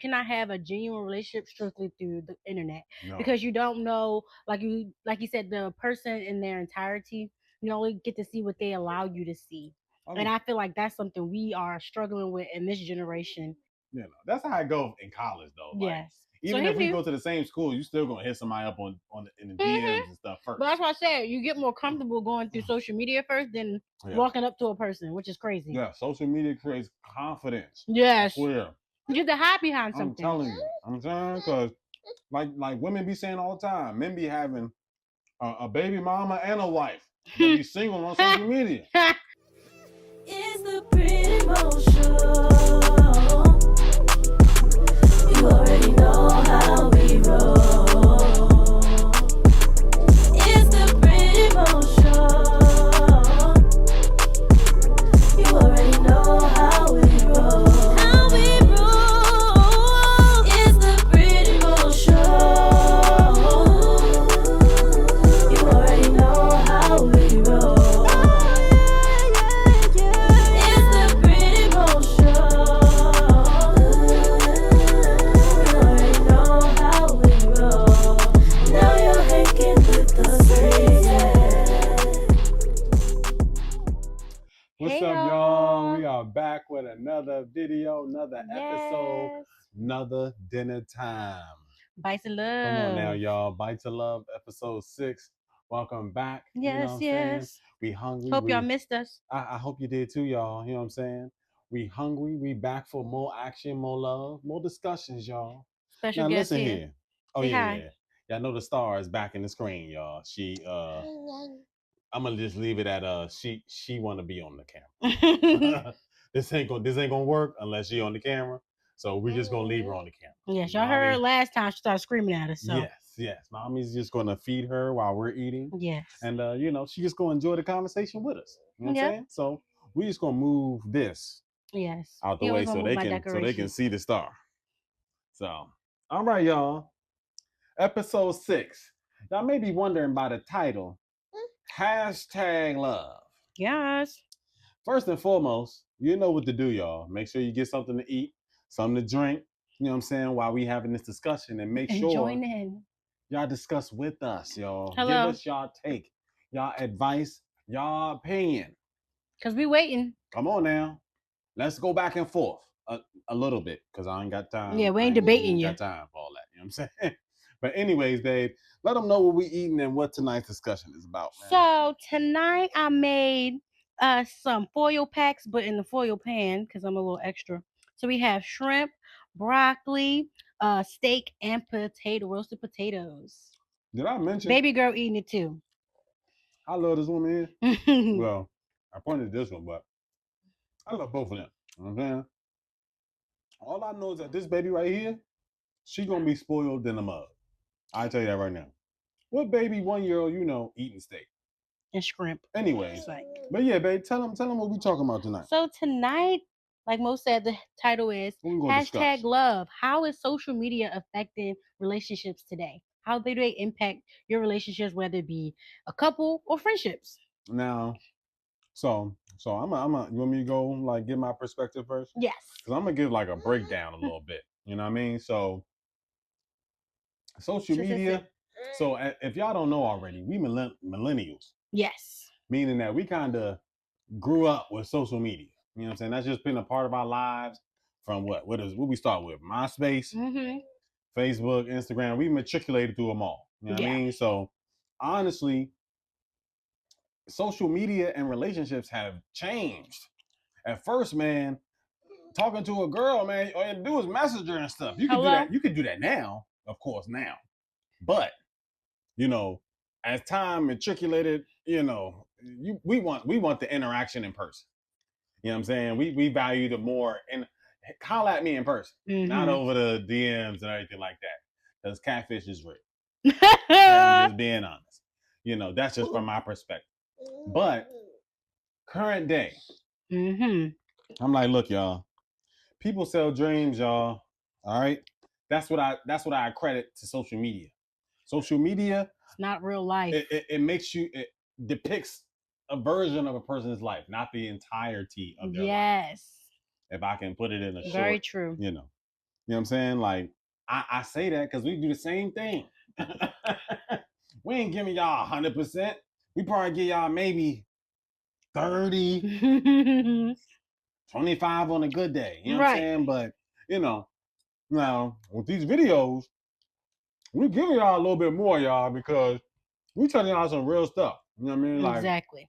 cannot have a genuine relationship strictly through the internet No. because you don't know, like you said, the person in their entirety. You only get to see what they allow you to see, and I'm, I feel like that's something we are struggling with in this generation. that's how I go in college though. Like Yes. So even he if we knew. go to the same school, you still gonna hit somebody up on in the Hmm. DMs and stuff But that's first. why I said you get more comfortable going through social media first than Yeah. walking up to a person, which is crazy. Yeah. Social media creates confidence. I Yes. swear. You to hide behind I'm something. telling you. I'm saying because like women be saying all the time, men be having a baby mama and a wife, but be single on social media. It's the pretty motion. You already know how we roll. It's the pretty motion. You already know how we roll. How we roll. It's the pretty motion. You already know how we roll. It's the pretty motion. You already know how we roll. Now you're hanging with us, What's Hey, up, y'all? y'all. We are back with another video, another episode, Yes. another dinner time. Bites of Come on now, love. y'all. Bite to Love, episode 6. Welcome back. You know what Yes, I'm saying? yes. We hungry. Hope y'all missed us. I hope you did too, y'all. You know what I'm saying? We hungry. We back for more action, more love, more discussions, y'all. Special Now guest listen here. here. Oh Say yeah, hi. yeah. Y'all know the star is back in the screen, y'all. I'm gonna just leave it at she wanna be on the camera. this ain't gonna work unless she on the camera. So we're just gonna leave her on the camera. Yes, y'all Mommy, heard last time she started screaming at us. So yes. Mommy's just gonna feed her while we're eating. yes. And she's just gonna enjoy the conversation with us. You know what I'm Yep. saying? So we just gonna move this Yes. out the He way always wanna so move they by can decoration. see the star. So all right, y'all. Episode 6. Y'all may be wondering by the title, #love. Yes. First and foremost, you know what to do, y'all. Make sure you get something to eat, something to drink, you know what I'm saying, while we having this discussion, and make And sure join in. y'all discuss with us, y'all. Give Hello. us y'all take, y'all advice, y'all opinion. Cause we waiting. Come on now. Let's go back and forth a little bit because I ain't got time. Yeah, we I ain't ain't debating even you. got time for all that. You know what I'm saying? But anyways, babe, let them know what we eating and what tonight's discussion is about, man. So tonight I made some foil packs, but in the foil pan because I'm a little extra. So we have shrimp, broccoli, steak, and roasted potatoes. Did I mention Baby girl eating it too. I love this woman here? Yeah, Well, I pointed this one, but I love both of them. You know what I'm saying? All I know is that this baby right here, she gonna be spoiled in a mug. I tell you that right now. What baby 1 year old eating steak? and shrimp. Anyways, Like, but yeah, babe, tell them what we talking about tonight. so tonight, like Mo said, the title is What we gonna discuss? #love. How is social media affecting relationships today? How do they impact your relationships, whether it be a couple or friendships? Now, so I'm you want me to go like give my perspective first? Yes. Because I'm gonna give like a breakdown a little bit. You know what I mean? So social media. So if y'all don't know already, we millennials, Yes. meaning that we kind of grew up with social media. You know what I'm saying? That's just been a part of our lives from what we start with? MySpace, Mm-hmm. Facebook, Instagram. We matriculated through them all. You know what I Yeah. mean? So honestly, social media and relationships have changed. At first, man, talking to a girl, man, all you had to do was message her and stuff. You could do Hello. that. You could do that now, of course, now. But you know, as time matriculated, we want the interaction in person. You know what I'm saying? We value the more and holla at me in person, not Mm-hmm. over the DMs and everything like that. Because catfish is real. Okay, I'm just being honest. That's just from my perspective. But current day, Mm-hmm. I'm like, look, y'all, people sell dreams, y'all. All right. That's what I credit to social media. Social media, It's not real life. it makes it depicts a version of a person's life, not the entirety of their life. Yes. If I can put it in a Very short, true. you know. know what I'm saying? Like, I say that because we do the same thing. We ain't giving y'all 100%. We probably give y'all maybe 30, 25 on a good day. You know what I'm Right. saying? But, now with these videos, we giving y'all a little bit more, y'all, because we telling y'all some real stuff. You know what I mean? Like, Exactly.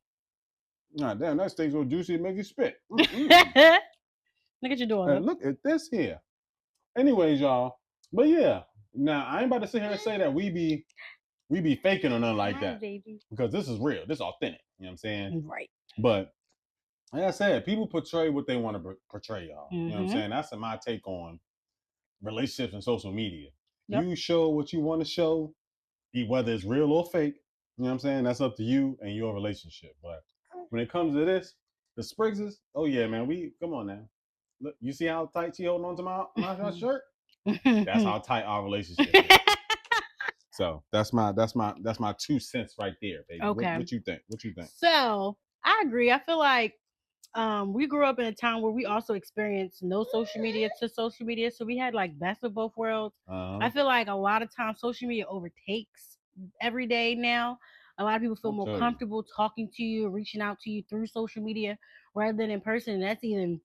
nah, damn, that steak's so juicy, it make you spit. Look at your daughter. And look at this here. Anyways, y'all. But yeah, now I ain't about to sit here and say that we be faking or nothing like Hi, that. baby. Because this is real. This is authentic. You know what I'm saying? Right. But like I said, people portray what they want to portray, y'all. You know what I'm Mhm. saying? That's my take on relationships and social media. Yep. You show what you want to show, whether it's real or fake. You know what I'm saying? That's up to you and your relationship. But when it comes to this, the Spriggses, oh yeah, man, come on now. Look, you see how tight she holding on to my shirt? That's how tight our relationship is. So that's my 2 cents right there, baby. Okay. What you think? What you think? So I agree. I feel like we grew up in a time where we also experienced no social media to social media. So we had like best of both worlds. I feel like a lot of times social media overtakes every day now. A lot of people feel I'll more tell you. comfortable talking to you, reaching out to you through social media rather than in person. And that's even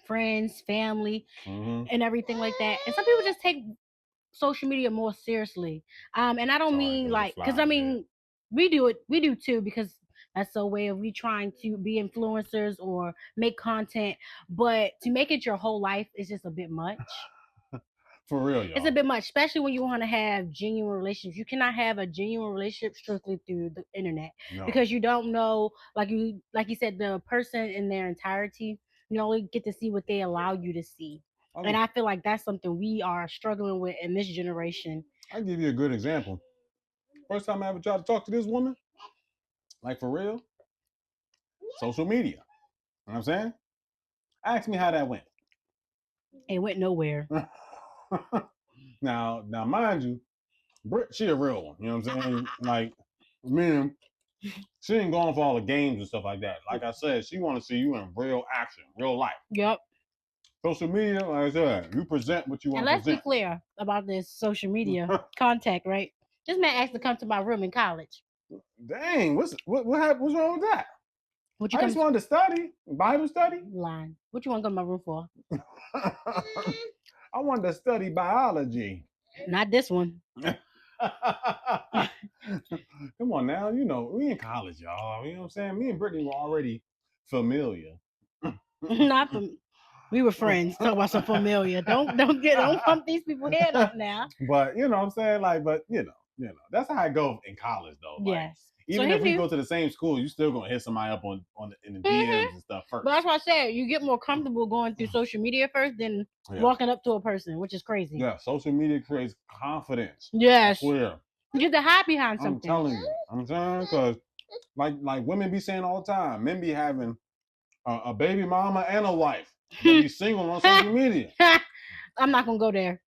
friends, family, Mhm. and everything like that. And some people just take social media more seriously. And I don't Sorry, mean there's a like, fly because I in there. mean, we do too, because that's a way of we trying to be influencers or make content. But to make it your whole life is just a bit much. For real, y'all. It's a bit much, especially when you want to have genuine relationships. You cannot have a genuine relationship strictly through the internet No. because you don't know, like you said, the person in their entirety. You only get to see what they allow you to see. And I feel like that's something we are struggling with in this generation. I'll give you a good example. First time I ever tried to talk to this woman, like for real, social media. You know what I'm saying? Ask me how that went. It went nowhere. Now, mind you, Britt, she a real one. You know what I'm saying? Like, man, she ain't going for all the games and stuff like that. Like I said, she want to see you in real action, real life. Yep. Social media, like I said, you present what you And want to let's be present. clear about this social media contact, right? This man asked to come to my room in college. Dang, what happened? What's wrong with that? What you I come just wanted to study, Bible study. line? What you want to come to my room for? I wanted to study biology. Not this one. Come on now, we in college, y'all. You know what I'm saying? Me and Brittany were already familiar. Not from. We were friends. Talk about some familiar. Don't pump these people head up now. But you know what I'm saying? Like, but that's how I go in college though. Like, Yes. even So if we knew. go to the same school, you still gonna hit somebody up in the DMs and stuff first. But that's why I said you get more comfortable going through social media first than walking up to a person, which is crazy. Yeah, social media creates confidence. Yes. I swear. You get to hide behind something. I'm telling you. I'm saying because like women be saying all the time, men be having a baby mama and a wife. They be single on social media. I'm not gonna go there.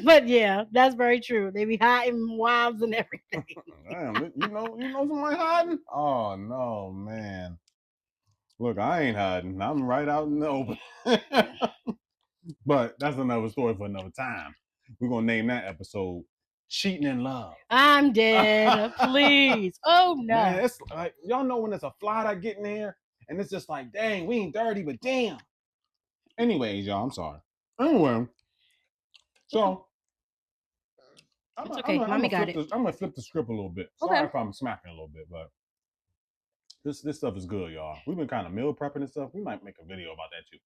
But yeah, that's very true. They be hiding wives and everything. Damn, you know somebody hiding? Oh no, man. Look, I ain't hiding. I'm right out in the open. But that's another story for another time. We're gonna name that episode "Cheating in Love." I'm dead. Please. Oh no. Man, it's like y'all know when there's a fly that get in there, and it's just like, dang, we ain't dirty, but damn. Anyways, y'all, I'm sorry. Anyway, so It's okay. Mommy got it. I'm gonna flip the script a little bit. Okay. Sorry if I'm smacking a little bit, but this stuff is good, y'all. We've been kind of meal prepping and stuff. We might make a video about that too.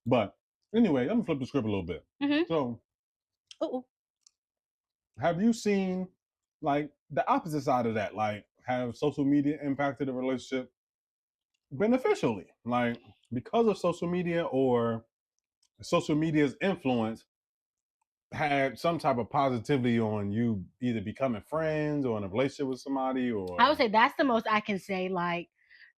But anyway, I'm gonna flip the script a little bit. Mhm. So, Uh-oh. have you seen like the opposite side of that? Like, have social media impacted a relationship beneficially? Like, because of social media or social media's influence had some type of positivity on you either becoming friends or in a relationship with somebody, or I would say that's the most I can say. Like,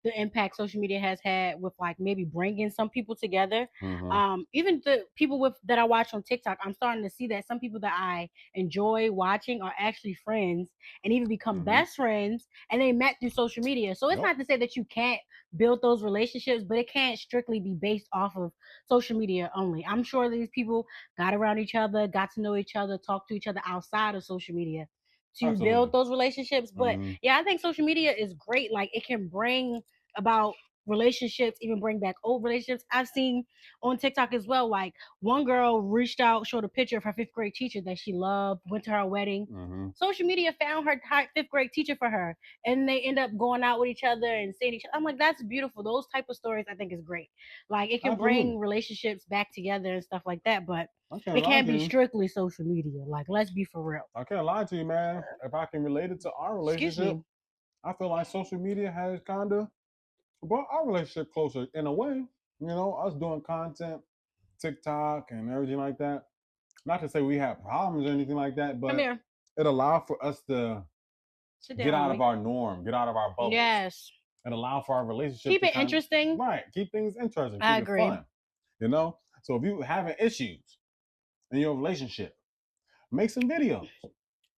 the impact social media has had with like maybe bringing some people together. Mhm. Even the people with that I watch on TikTok, I'm starting to see that some people that I enjoy watching are actually friends and even become Mhm. best friends, and they met through social media. So it's Yep. not to say that you can't build those relationships, but it can't strictly be based off of social media only. I'm sure these people got around each other, got to know each other, talk to each other outside of social media to build Absolutely. those relationships. But Mhm. yeah, I think social media is great. Like it can bring about relationships, even bring back old relationships. I've seen on TikTok as well, like one girl reached out, showed a picture of her fifth grade teacher that she loved, went to her wedding. Mhm. Social media found her fifth grade teacher for her, and they end up going out with each other and seeing each other. I'm like, that's beautiful. Those type of stories I think is great. Like it can Absolutely. bring relationships back together and stuff like that, but I can't it lie can't to be you. strictly social media. Like, let's be for real. I can't lie to you, man. If I can relate it to our Excuse relationship, me. I feel like social media has kind of brought our relationship closer in a way. You know, us doing content, TikTok, and everything like that. Not to say we have problems or anything like that, Come but here. it allowed for us to Sit get down, out homie. of our norm, get out of our bubbles, Yes. and allow for our relationship Keep to it kind of interesting. right keep things interesting, I keep it agree. fun. You know, so if you having issues in your relationship, make some videos.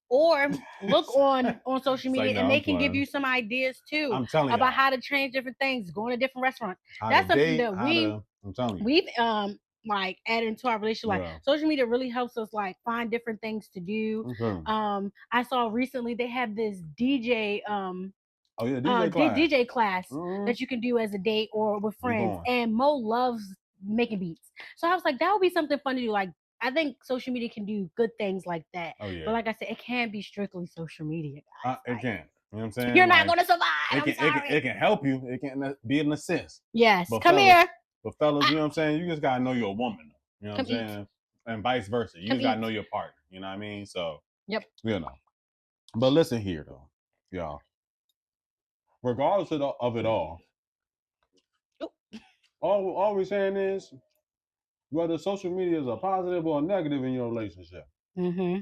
Or look on social It's like, media no, and I'm they can give playing. you some ideas too I'm telling about y'all how to change different things, going to different restaurants. how to That's something date, that how to. I'm telling you, we've like added into our relationship. Like yeah. social media really helps us like find different things to do. Okay. I saw recently they have this DJ Oh yeah, DJ class. DJ class Mm-hmm. that you can do as a date or with I'm friends. going. And Mo loves making beats. So I was like, that would be something fun to do. Like I think social media can do good things like that. Oh yeah. But like I said, it can't be strictly social media, guys. It Like, can. You know what I'm saying? you're not Like gonna survive. it I'm can. It can. sorry. It can help you. It can be an assist. Yes, But come fellas, here. you Ah, know what I'm saying? You just gotta know you're a woman. You know what I'm come eat. saying? And vice versa. You Come just gotta eat. know your partner. You know what I mean? So Yep. you know. But listen here though, y'all. Regardless of it Oop. all we're saying is whether social media is a positive or a negative in your relationship, Mm-hmm.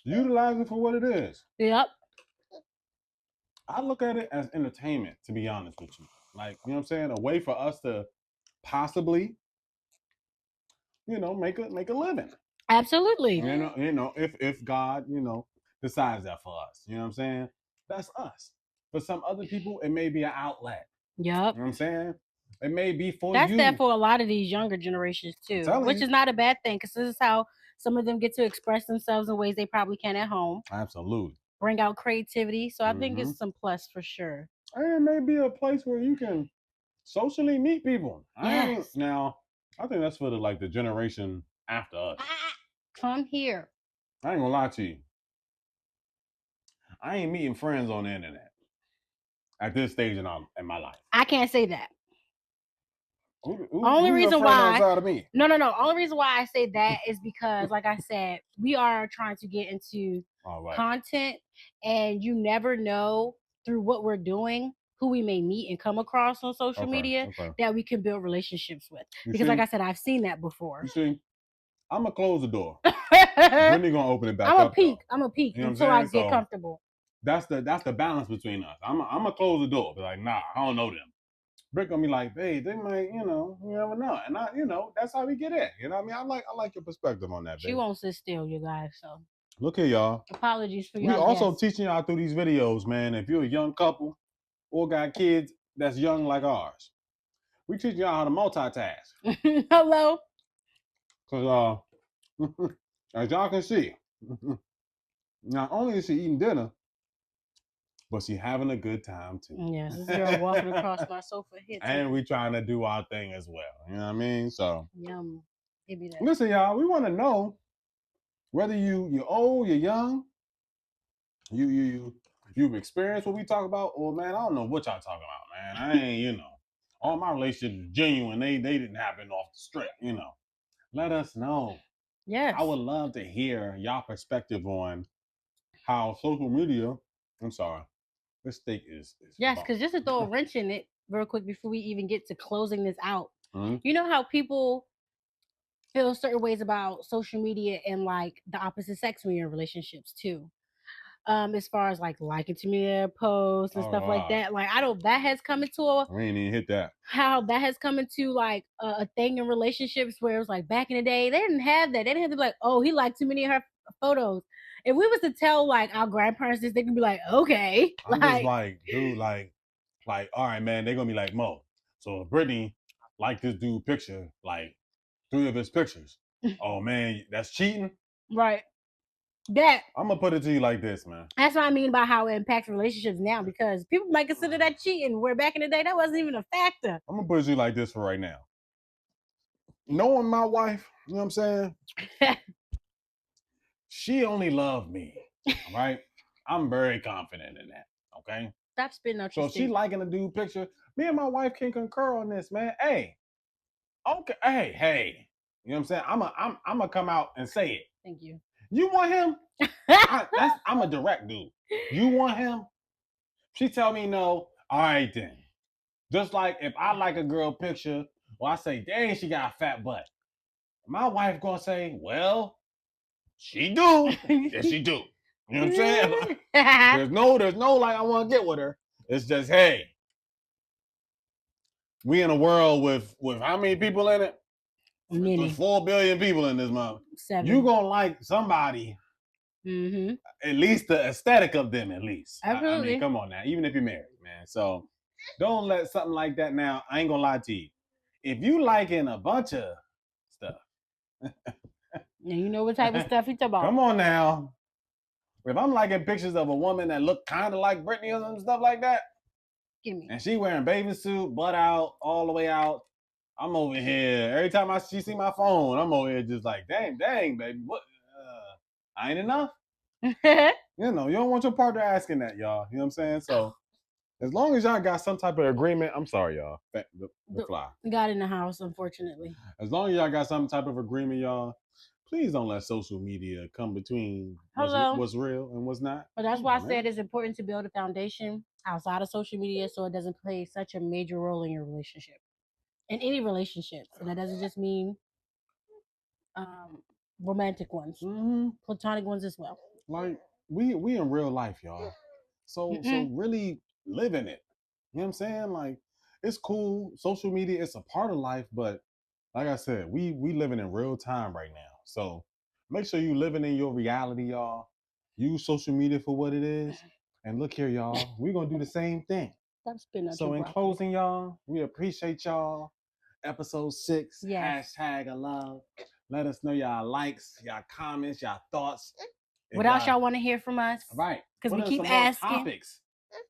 utilize it for what it is. Yep. I look at it as entertainment, to be honest with you. Like, you know what I'm saying? A way for us to possibly, make a living. Absolutely. If God, decides that for us. You know what I'm saying? That's us. For some other people, it may be an outlet. Yep. You know what I'm saying? It may be for That's that you. for a lot of these younger generations I'm too, telling which you. is not a bad thing because this is how some of them get to express themselves in ways they probably can at home, Absolutely. bring out creativity. So I think Mm-hmm. it's some plus for sure. And it may be a place where you can socially meet people. Yes. I think that's for the generation after us. Ah, come here. I ain't gonna lie to you. I ain't meeting friends on the internet at this stage in my life. I can't say that. Only Who's your reason friend why outside of me? no. Only reason why I say that is because, like I said, we are trying to get into All right. content, and you never know through what we're doing who we may meet and come across on social media Okay. that we can build relationships with. You Because, see, like I said, I've seen that before. you see, I'm gonna close the door. I'm Brittany gonna open it back a up. peek. Though. I'm a peek You know what I'm until I saying? get So comfortable. that's the balance between us. I'm gonna close the door. Be like, nah, I don't know them. Brick gonna be like, hey, they might, you never know. And that's how we get in. You know what I mean? I like your perspective on that, She babe. won't sit still, you guys. So Look here, y'all. apologies for We y'all also guests. teaching y'all through these videos, man. If you're a young couple or got kids that's young like ours, we teaching y'all how to multitask. Hello. Cause as y'all can see, not only is she eating dinner, but she having a good time too. Yes, this girl walking across my sofa here. And we trying to do our thing as well. You know what I mean? So Yum. Give me that. listen, y'all, we want to know whether you're old, you're young, you've experienced what we talk about, or man, I don't know what y'all talking about, man. I ain't, all my relationships are genuine. They didn't happen off the strip, Let us know. Yes. I would love to hear y'all perspective on how social media. I'm sorry, this steak is Yes, bomb. because just to throw a wrench in it real quick before we even get to closing this out, Mhm. you know how people feel certain ways about social media and like the opposite sex when you're in relationships too. as far as like liking to me their posts and Oh, stuff like wow. that. Like I know that has come into We ain't even hit that. how that has come into like a thing in relationships where it was like back in the day they didn't have that. They didn't have to be like, oh, he liked too many of her photos. If we was to tell like our grandparents this, they could be like, okay, I'm just like, dude, like, all right, man, they're gonna be like, Mo. So if Brittany liked this dude picture, like 3 of his pictures. Oh man, that's cheating. right. That I'm gonna put it to you like this, man. that's what I mean by how it impacts relationships now because people might consider that cheating, where back in the day that wasn't even a factor. I'm gonna put it to you like this for right now. Knowing my wife, you know what I'm saying? She only loved me. All right. I'm very confident in that. Okay. Stop spitting out So your if she stink. liking a dude picture, me and my wife can concur on this, man. Hey, okay, hey. You know what I'm saying? I'm gonna come out and say it. Thank you. You want him? I'm a direct dude. You want him? She tell me no. All right then. Just like if I like a girl picture, well, I say, dang, she got a fat butt. My wife gonna say, well, she do. Yes, she do. You know what I'm saying? There's no like I want to get with her. It's just, hey, we in a world with how many people in it? Many. There's 4 billion people in this month. 7. You gonna like somebody, Mm-hmm. at least the aesthetic of them, at least. I Absolutely. mean, come on now, even if you're married, man. So don't let something like that now. I ain't gonna lie to you. If you liking a bunch of stuff, Now you know what type of stuff you talk about. come on now. If I'm liking pictures of a woman that look kind of like Britney or some stuff like that, Give me. and she wearing bathing suit, butt out, all the way out, I'm over here. Every time she see my phone, I'm over here just like, dang, baby, what? I ain't enough. You know, you don't want your partner asking that, y'all. You know what I'm saying? So as long as y'all got some type of agreement, I'm sorry, y'all. The fly. Got in the house, unfortunately. As long as y'all got some type of agreement, y'all, please don't let social media come between what's real and what's not. But that's why I said it's important to build a foundation outside of social media so it doesn't play such a major role in your relationship. In any relationship. And that doesn't just mean romantic ones. Mm-hmm. Platonic ones as well. Like we in real life, y'all. So really live in it. You know what I'm saying? Like it's cool. Social media is a part of life, but like I said, we living in real time right now. So make sure you living in your reality, y'all. Use social media for what it is. And look here, y'all. We're gonna do the same thing. Stop spitting out So your in broccoli. closing, y'all, we appreciate y'all. Episode 6, Yes. #love. Let us know y'all likes, y'all comments, y'all thoughts. What else y'all want to hear from us? Right. Because we What are keep some more asking. topics.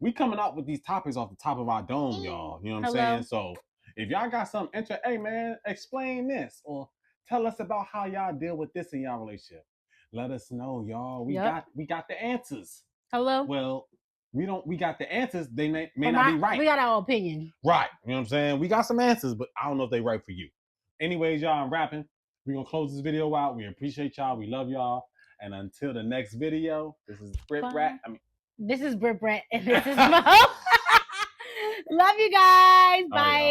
We coming up with these topics off the top of our dome, y'all. You know what I'm Hello. saying? So if y'all got some interest, hey man, explain this or tell us about how y'all deal with this in y'all relationship. Let us know, y'all. We got the answers. Hello. Well, we got the answers. They may not be right. We got our opinion. Right. You know what I'm saying? We got some answers, but I don't know if they right for you. Anyways, y'all, I'm rapping. We're gonna close this video out. We appreciate y'all. We love y'all. And until the next video, this is Brit Rat. This is Brit Brat, and this is Mo. Love you guys. Bye.